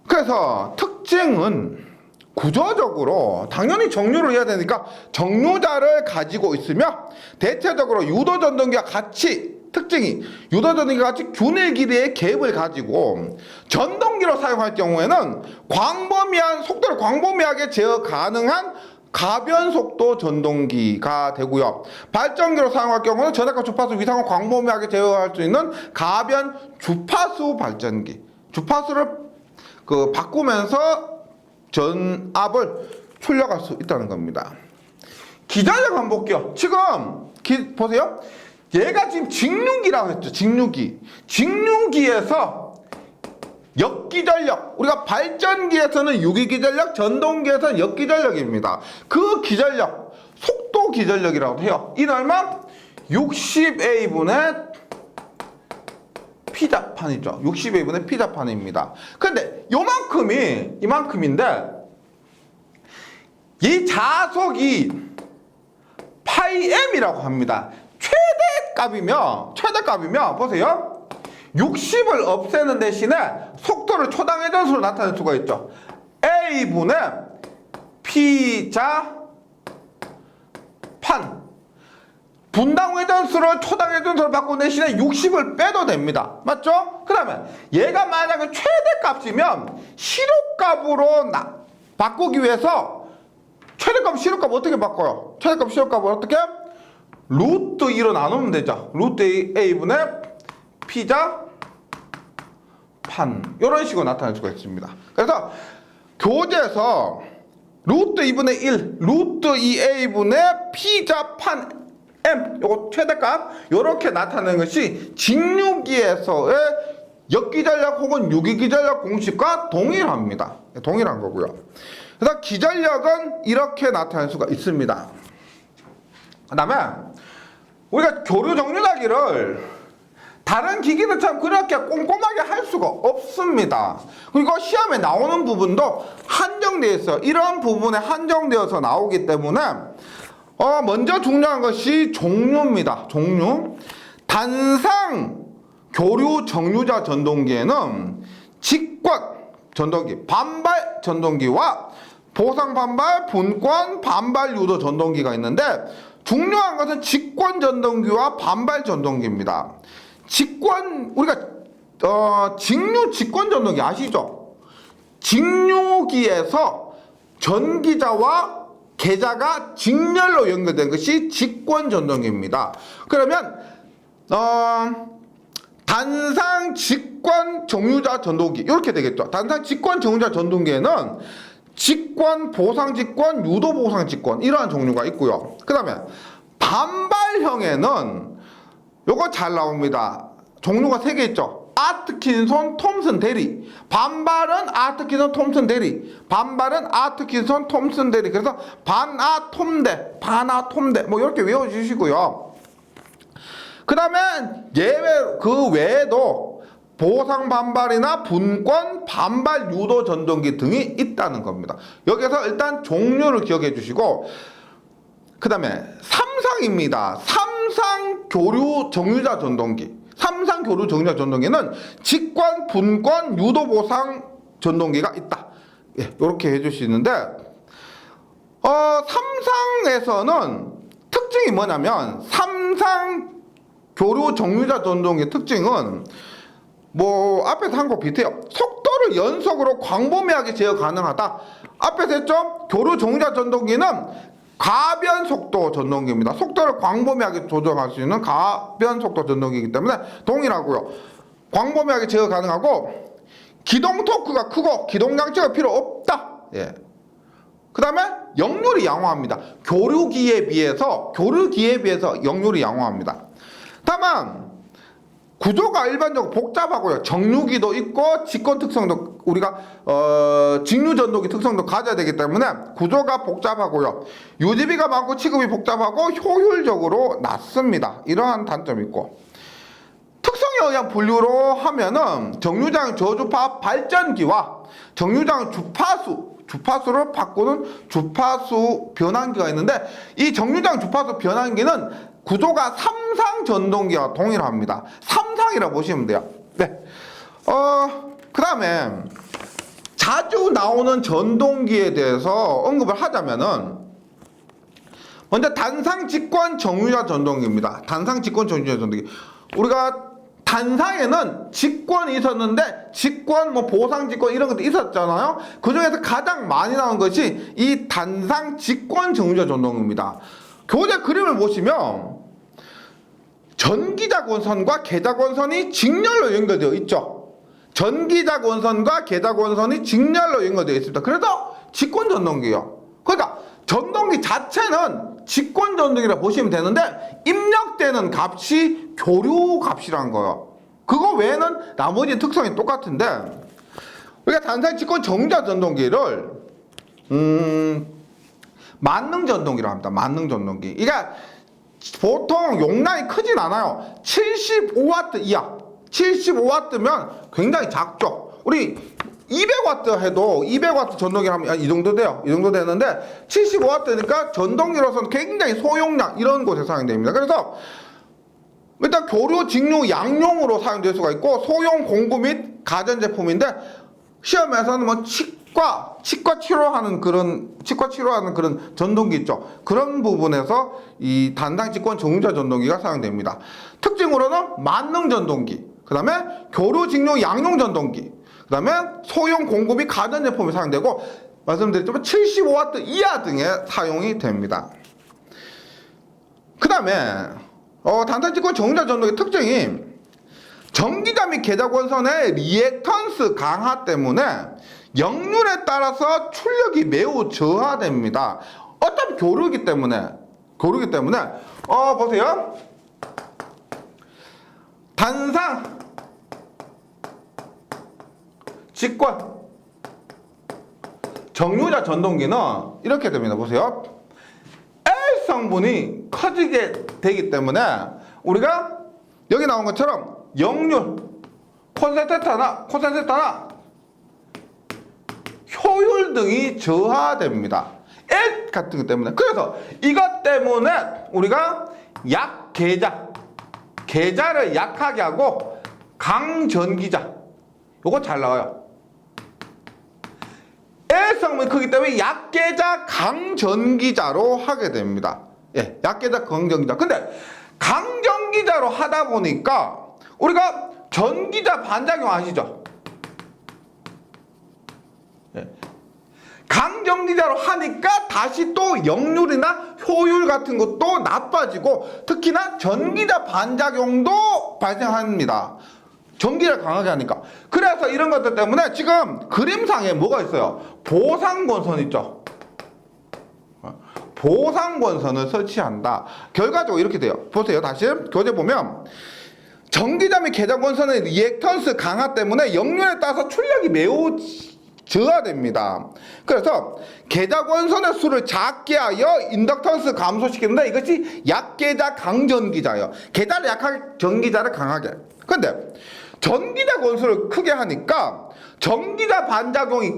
그래서 특징은 구조적으로 당연히 정류를 해야 되니까 정류자를 가지고 있으며 대체적으로 유도 전동기와 같이 특징이 유도 전동기와 같이 균일 길이의 갭을 가지고 전동기로 사용할 경우에는 속도를 광범위하게 제어 가능한 가변 속도 전동기가 되고요. 발전기로 사용할 경우는 전압과 주파수 위상을 광범위하게 제어할 수 있는 가변 주파수 발전기. 주파수를 바꾸면서 전압을 출력할 수 있다는 겁니다. 기전력 한번 볼게요. 지금 보세요. 얘가 지금 직류기라고 했죠. 직류기에서 역기전력, 우리가 발전기에서는 유기기전력, 전동기에서는 역기전력입니다. 그 기전력, 속도 기전력이라고 해요. 이는 얼마? 60A분의 피자판이죠. 60A분의 피자판입니다. 근데 이만큼인데 이 자속이 파이m이라고 합니다. 최대값이면 보세요. 60을 없애는 대신에 속도를 초당 회전수로 나타낼 수가 있죠. A분의 피자판. 분당 회전수를 초당 회전수로 바꾼 대신에 60을 빼도 됩니다. 맞죠? 그 다음에 얘가 만약에 최대값이면 시료값으로 바꾸기 위해서 시료값 어떻게 바꿔요? 시료값을 어떻게? 루트 2로 나누면 되죠. 루트 A분의 피자판. 이런 식으로 나타낼 수가 있습니다. 그래서 교재에서 루트 2분의 1, 루트 2A분의 피자판 M, 요거 최대값, 요렇게 나타내는 것이 직류기에서의 역기전력 혹은 유기기전력 공식과 동일합니다. 동일한 거고요. 그래서 기전력은 이렇게 나타낼 수가 있습니다. 그 다음에 우리가 교류 정류자기를 다른 기기들처럼 그렇게 꼼꼼하게 할 수가 없습니다. 그리고 시험에 나오는 부분도 한정되어 있어요. 이런 부분에 한정되어서 나오기 때문에 먼저 중요한 것이 종류입니다. 종류. 단상 교류 정류자 전동기에는 직권 전동기, 반발 전동기와 보상 반발, 분권, 반발 유도 전동기가 있는데 중요한 것은 직권 전동기와 반발 전동기입니다. 우리가 직권 전동기 아시죠? 직류기에서 전기자와 계자가 직렬로 연결된 것이 직권 전동기입니다. 그러면 단상 직권 정류자 전동기 이렇게 되겠죠. 단상 직권 정류자 전동기에는 직권, 보상 직권, 유도 보상 직권 이러한 종류가 있고요. 그 다음에 반발형에는 요거 잘 나옵니다. 종류가 3개 있죠. 아트킨손 톰슨 대리, 반발은 아트킨손 톰슨 대리, 반발은 아트킨손 톰슨 대리. 그래서 반아톰대, 반아톰대 뭐 이렇게 외워주시고요. 그 다음에 예외 그 외에도 보상 반발이나 분권, 반발 유도 전동기 등이 있다는 겁니다. 여기서 일단 종류를 기억해 주시고, 그 다음에 3상입니다. 3상 교류 정유자 전동기. 3상 교류 정유자 전동기는 직관, 분권, 유도 보상 전동기가 있다. 예, 이렇게 해주시는데, 3상에서는 특징이 뭐냐면, 3상 교류 정유자 전동기의 특징은 뭐 앞에서 한 거 비슷해요. 속도를 연속으로 광범위하게 제어 가능하다. 앞에서 했죠? 교류 정유자 전동기는 가변 속도 전동기입니다. 속도를 광범위하게 조정할 수 있는 가변 속도 전동기이기 때문에 동일하고요. 광범위하게 제어 가능하고, 기동 토크가 크고 기동 장치가 필요 없다. 예. 그 다음에 역률이 양호합니다. 교류기에 비해서 역률이 양호합니다. 다만 구조가 일반적으로 복잡하고요. 정류기도 있고 직권 특성도 우리가 직류 전동기 특성도 가져야 되기 때문에 구조가 복잡하고요. 유지비가 많고 취급이 복잡하고 효율적으로 낮습니다. 이러한 단점이 있고, 특성에 의한 분류로 하면은 정류장 저주파 발전기와 정류장 주파수를 바꾸는 주파수 변환기가 있는데, 이 정류장 주파수 변환기는 구조가 3상 전동기와 동일합니다. 3상이라 보시면 돼요. 네. 그 다음에 자주 나오는 전동기에 대해서 언급을 하자면은, 먼저 단상 직권 정유자 전동기입니다. 단상 직권 정유자 전동기. 우리가 단상에는 직권이 있었는데, 직권, 뭐 보상 직권 이런 것도 있었잖아요. 그 중에서 가장 많이 나온 것이 이 단상 직권 정유자 전동기입니다. 교재 그림을 보시면 전기자 권선과 계자 권선이 직렬로 연결되어 있죠. 전기자 권선과 계자 권선이 직렬로 연결되어 있습니다. 그래서 직권 전동기예요. 그러니까 전동기 자체는 직권 전동기라 보시면 되는데, 입력되는 값이 교류 값이라는 거예요. 그거 외에는 나머지 특성이 똑같은데, 우리가 단상 직권 정유자 전동기를 만능 전동기라고 합니다. 만능 전동기. 그러니까 보통 용량이 크진 않아요. 75W 이하. 75W면 굉장히 작죠. 우리 200W 해도 200W 전동기 하면 이 정도 돼요. 이 정도 되는데 75W니까 전동기로서는 굉장히 소용량 이런 곳에 사용됩니다. 그래서 일단 교류, 직류, 양용으로 사용될 수가 있고, 소형 공구 및 가전제품인데, 시험에서는 뭐 치과 치료하는 그런 전동기 있죠. 그런 부분에서 이 단상 직권 정유자 전동기가 사용됩니다. 특징으로는 만능 전동기, 그 다음에 교류, 직류, 양용 전동기, 그 다음에 소형 공구 및 가전제품이 사용되고, 말씀드렸지만 75W 이하 등에 사용이 됩니다. 그 다음에 단상 직권 정유자 전동기의 특징이 전기자 및 계자 권선의 리액턴스 강화 때문에 역률에 따라서 출력이 매우 저하됩니다. 어차피 교류이기 때문에 보세요. 단상 직권 정유자 전동기는 이렇게 됩니다. 보세요. L 성분이 커지게 되기 때문에 우리가 여기 나온 것처럼 역률, 콘센트레이터나 효율 등이 저하됩니다. L 같은 것 때문에. 그래서 이것 때문에 우리가 계자를 약하게 하고 강전기자, 요거 잘 나와요. L 성분이 크기 때문에 약계자 강전기자로 하게 됩니다. 예, 약계자 강전기자. 근데 강전기자로 하다 보니까 우리가 전기자 반작용 아시죠? 예. 강전기자로 하니까 다시 또 역률이나 효율 같은 것도 나빠지고, 특히나 전기자 반작용도 발생합니다. 전기를 강하게 하니까. 그래서 이런 것들 때문에 지금 그림상에 뭐가 있어요? 보상권선 있죠? 보상권선을 설치한다. 결과적으로 이렇게 돼요. 보세요. 다시 교재 보면 전기자 및 계좌 권선의 리액턴스 강화 때문에 역률에 따라서 출력이 매우 저하됩니다. 그래서 계좌 권선의 수를 작게 하여 인덕턴스 감소시키는데 이것이 약계좌 강전기자예요. 계좌를 약하게 전기자를 강하게. 근데 전기자 권수를 크게 하니까 전기자 반작용이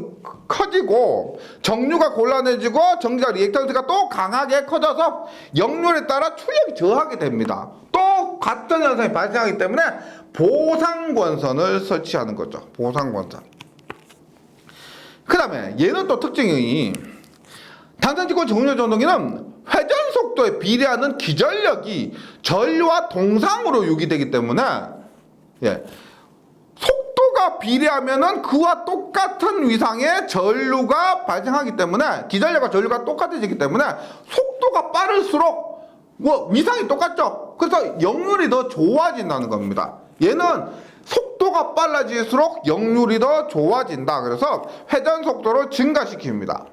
커지고 정류가 곤란해지고 전기자 리액턴스가 또 강하게 커져서 역률에 따라 출력이 저하게 됩니다. 또 같은 현상이 발생하기 때문에 보상권선을 설치하는 거죠. 보상권선. 그 다음에 얘는 또 특징이 단상직권 정류 전동기는 회전 속도에 비례하는 기전력이 전류와 동상으로 유기되기 때문에 속도가 비례하면은 그와 똑같은 위상의 전류가 발생하기 때문에 기전력과 전류가 똑같아지기 때문에 속도가 빠를수록 위상이 똑같죠. 그래서 역률이 더 좋아진다는 겁니다. 얘는 속도가 빨라질수록 역률이 더 좋아진다. 그래서 회전 속도를 증가시킵니다.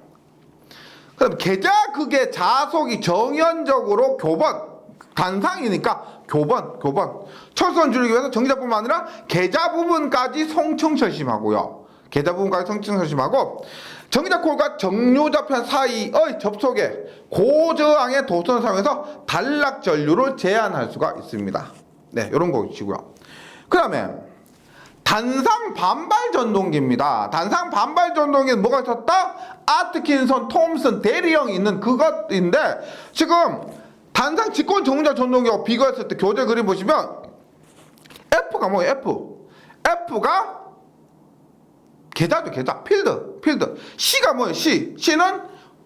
그럼 계좌극의 자속이 정연적으로 교번 단상이니까 교번 철선 줄이기 위해서 전기자뿐만 아니라 계좌 부분까지 성층설심하고요. 계좌 부분까지 성층설심하고 전기자 콜과 정류좌편 사이의 접촉에 고저항의 도선을 사용해서 단락 전류를 제한할 수가 있습니다. 네, 이런 거 있고요. 그 다음에 단상 반발 전동기입니다. 단상 반발 전동기는 뭐가 있었다? 아트킨son, 톰슨, 대리형이 있는 그것인데 지금 단상 직권 정류자 전동기하고 비교했을 때 교재 그림 보시면 F가 뭐예요? F가 계좌죠, 계좌. 필드. C가 뭐예요? C는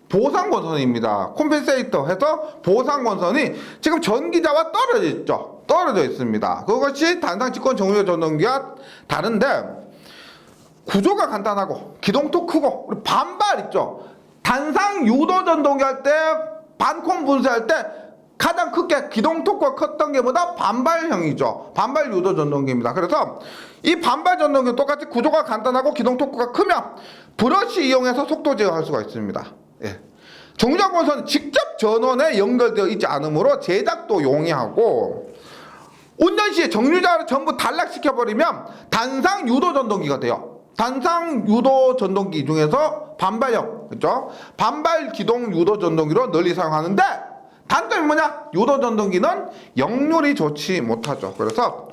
보상권선입니다. 콤펜세이터 해서 보상권선이 지금 전기자와 떨어져 있습니다. 그것이 단상 직권 정류자 전동기와 다른데 구조가 간단하고 기동도 크고 우리 반발 있죠. 단상 유도 전동기 할 때 반콤 분쇄할 때 가장 크게 기동 토크가 컸던 게 뭐다? 반발형이죠. 반발 유도 전동기입니다. 그래서 이 반발 전동기는 똑같이 구조가 간단하고 기동 토크가 크면 브러쉬 이용해서 속도 제어할 수가 있습니다. 정류자 권선은 직접 전원에 연결되어 있지 않으므로 제작도 용이하고 운전 시에 정류자를 전부 단락시켜버리면 단상 유도 전동기가 돼요. 단상 유도 전동기 중에서 반발형, 그죠? 반발 기동 유도 전동기로 널리 사용하는데 단점이 뭐냐? 유도 전동기는 역률이 좋지 못하죠. 그래서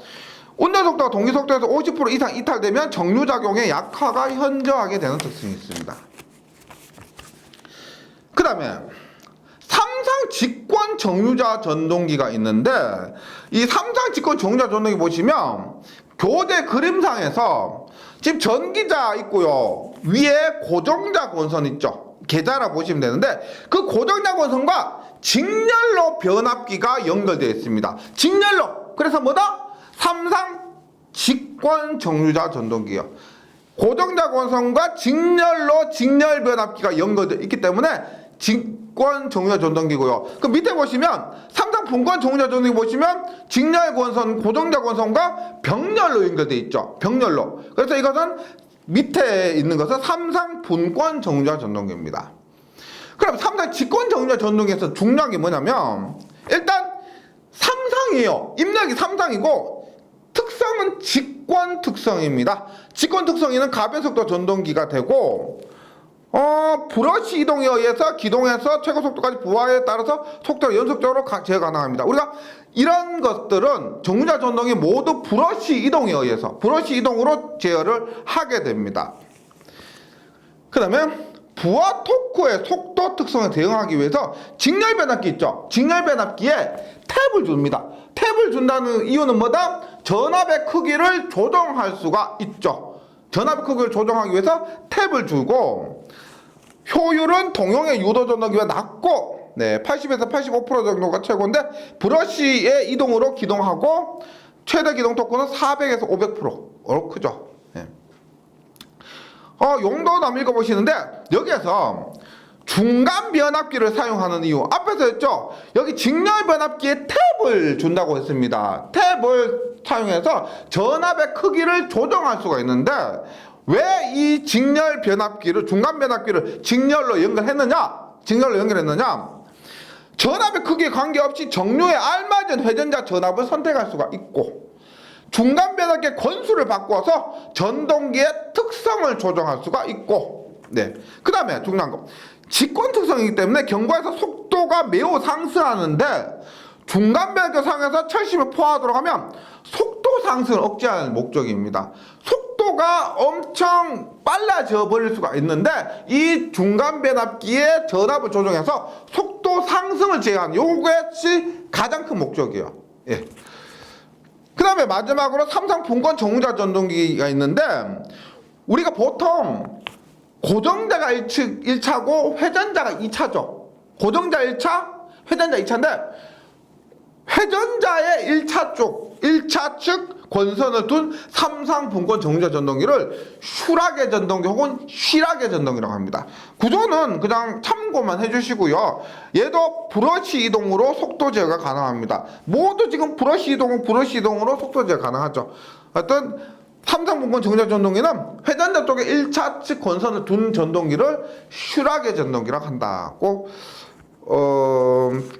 운전 속도가 동기 속도에서 50% 이상 이탈되면 정류작용의 약화가 현저하게 되는 특징이 있습니다. 그 다음에 삼상 직권 정류자 전동기가 있는데 이 삼상 직권 정류자 전동기 보시면 교재 그림상에서 지금 전기자 있고요. 위에 고정자 권선 있죠. 계좌라 보시면 되는데 그 고정자 권선과 직렬로 변압기가 연결되어 있습니다. 직렬로. 그래서 뭐다? 삼상 직권 정류자 전동기요. 고정자 권선과 직렬로 직렬 변압기가 연결되어 있기 때문에 직권 정류자 전동기고요. 그 밑에 보시면 삼상 분권 정류자 전동기 보시면 직렬 권선, 고정자 권선과 병렬로 연결되어 있죠. 병렬로. 그래서 이것은 밑에 있는 것은 삼상 분권 정류자 전동기입니다. 그럼 삼상 직권 정류자 전동기에서 중요한 게 뭐냐면 일단 삼상이에요. 입력이 삼상이고 특성은 직권 특성입니다. 직권 특성에는 가변속도 전동기가 되고 브러쉬 이동에 의해서 기동해서 최고 속도까지 부하에 따라서 속도를 연속적으로 제어 가능합니다. 우리가 이런 것들은 정류자 전동이 모두 브러쉬 이동에 의해서 브러쉬 이동으로 제어를 하게 됩니다. 그 다음에 부하 토크의 속도 특성에 대응하기 위해서 직렬 변압기 있죠. 직렬 변압기에 탭을 줍니다. 탭을 준다는 이유는 뭐다? 전압의 크기를 조정할 수가 있죠. 전압의 크기를 조정하기 위해서 탭을 주고 효율은 동용의 유도 전동기보다 낮고 80에서 85% 정도가 최고인데 브러쉬의 이동으로 기동하고 최대 기동 토크는 400에서 500% 크죠. 용도도 한번 읽어보시는데 여기에서 중간 변압기를 사용하는 이유 앞에서 했죠. 여기 직렬 변압기에 탭을 준다고 했습니다. 탭을 사용해서 전압의 크기를 조정할 수가 있는데 왜 이 직렬 변압기를 중간 변압기를 직렬로 연결했느냐? 전압의 크기에 관계없이 정류에 알맞은 회전자 전압을 선택할 수가 있고 중간 변압기의 권수를 바꿔서 전동기의 특성을 조정할 수가 있고, 네. 그 다음에 중요한 거. 직권 특성이기 때문에 경과에서 속도가 매우 상승하는데 중간 변압기 상에서 철심을 포화하도록 하면 속도 상승을 억제하는 목적입니다. 속도가 엄청 빨라져 버릴 수가 있는데 이 중간 변압기의 전압을 조정해서 속도 상승을 제어하는 요것이 가장 큰 목적이에요. 예. 그 다음에 마지막으로 삼성 분권 정유자 전동기가 있는데 우리가 보통 고정자가 1차고 회전자가 2차죠. 고정자 1차, 회전자 2차인데 회전자의 1차 쪽, 1차 측 권선을 둔 삼상 분권 정유자 전동기를 슈라게 전동기 혹은 쉬라게 전동기라고 합니다. 구조는 그냥 참고만 해주시고요. 얘도 브러쉬 이동으로 속도 제어가 가능합니다. 모두 지금 브러쉬 이동으로 속도 제어 가능하죠. 하여튼 삼상 분권 정유자 전동기는 회전자 쪽에 1차 측 권선을 둔 전동기를 슈라게 전동기라고 한다고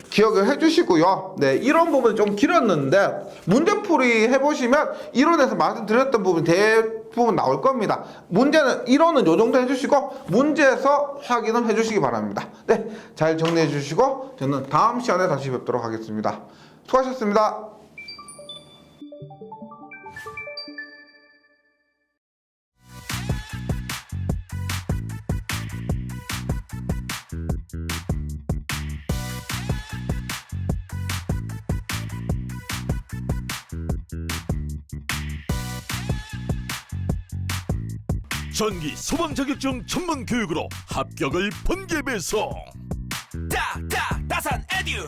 기억을 해주시고요. 네, 이런 부분 좀 길었는데 문제풀이 해보시면 이론에서 말씀드렸던 부분 대부분 나올 겁니다. 문제는 이론은 요 정도 해주시고 문제에서 확인을 해주시기 바랍니다. 네, 잘 정리해 주시고 저는 다음 시간에 다시 뵙도록 하겠습니다. 수고하셨습니다. 전기 소방 자격증 전문 교육으로 합격을 번개 배송. 다산 에듀